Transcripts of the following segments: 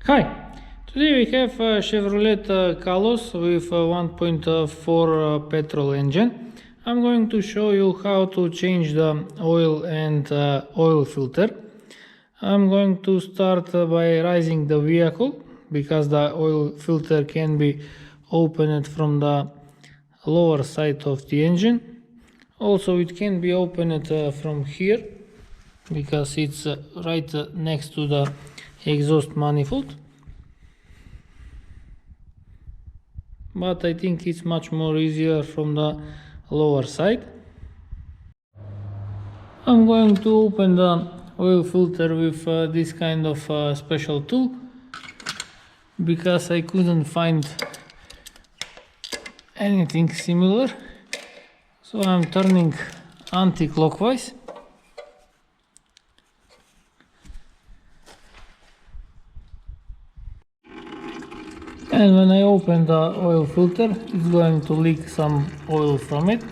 Hi, today we have a Chevrolet Kalos with a 1.4 petrol engine. I'm going to show you how to change the oil and oil filter. I'm going to start by raising the vehicle because the oil filter can be opened from the lower side of the engine. Also it can be opened from here because it's right next to the exhaust manifold, but I think it's much more easier from the lower side. I'm going to open the oil filter with this kind of special tool because I couldn't find anything similar, so I'm turning anti-clockwise. And when I open the oil filter, it's going to leak some oil from it.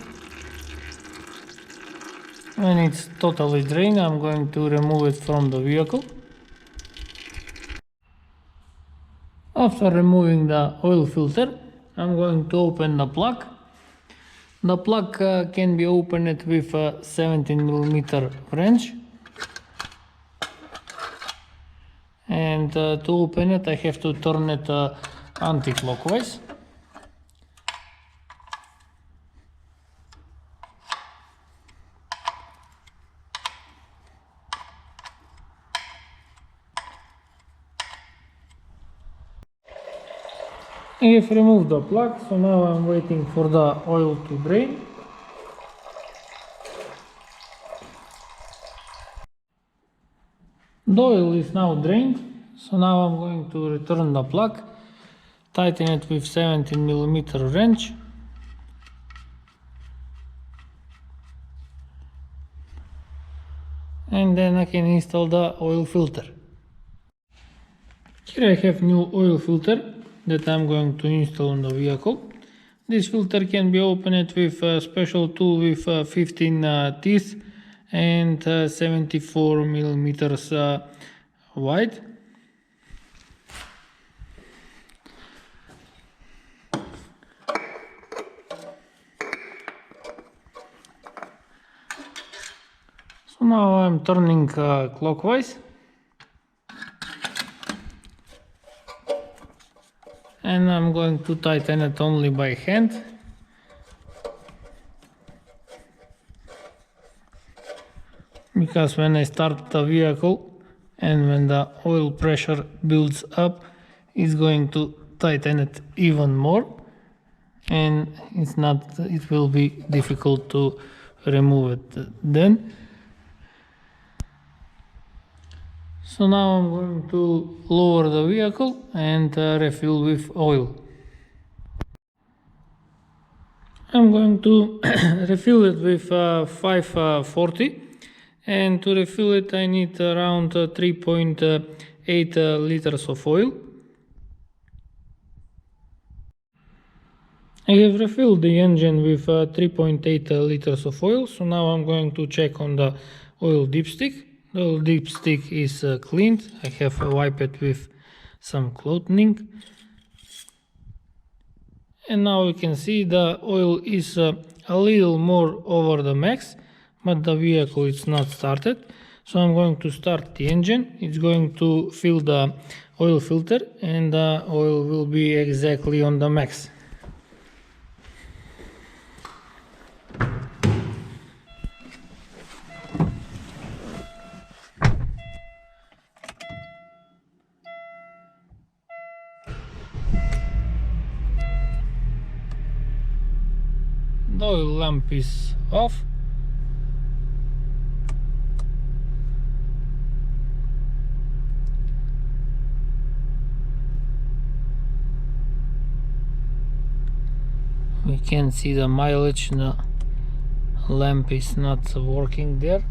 When it's totally drained, I'm going to remove it from the vehicle. After removing the oil filter, I'm going to open the plug. The plug can be opened with a 17mm wrench. And to open it, I have to turn it anti-clockwise. I have removed the plug, so now I'm waiting for the oil to drain. The oil is now drained, so now I'm going to return the plug, tighten it with 17mm wrench. And then I can install the oil filter. Here I have new oil filter that I'm going to install on the vehicle. This filter can be opened with a special tool with 15 teeth and 74mm wide. So now I'm turning clockwise. And I'm going to tighten it only by hand. Because when I start the vehicle and when the oil pressure builds up, it's going to tighten it even more, and it will be difficult to remove it then. So now I'm going to lower the vehicle and refill with oil. I'm going to refill it with 540, and to refill it I need around 3.8 liters of oil. I have refilled the engine with 3.8 liters of oil, so now I'm going to check on the oil dipstick. The oil dipstick is cleaned. I have wiped it with some clothing. And now you can see the oil is a little more over the max, but the vehicle is not started. So I'm going to start the engine. It's going to fill the oil filter and the oil will be exactly on the max. The oil lamp is off. We can see the mileage. The lamp is not working there.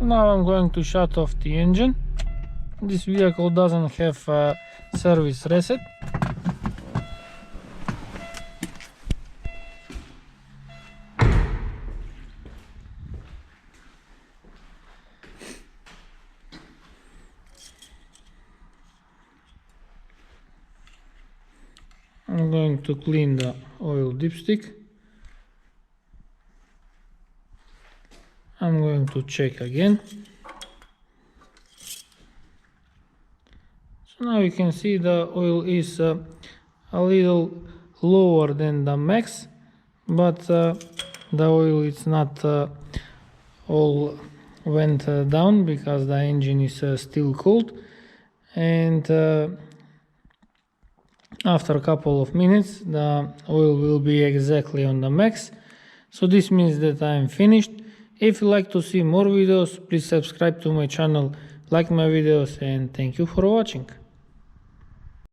Now I'm going to shut off the engine. This vehicle doesn't have a service reset. I'm going to clean the oil dipstick. I'm going to check again. So now you can see the oil is a little lower than the max, but the oil is not all went down because the engine is still cold, and after a couple of minutes the oil will be exactly on the max. So this means that I am finished. If you like to see more videos, please subscribe to my channel, like my videos, and thank you for watching.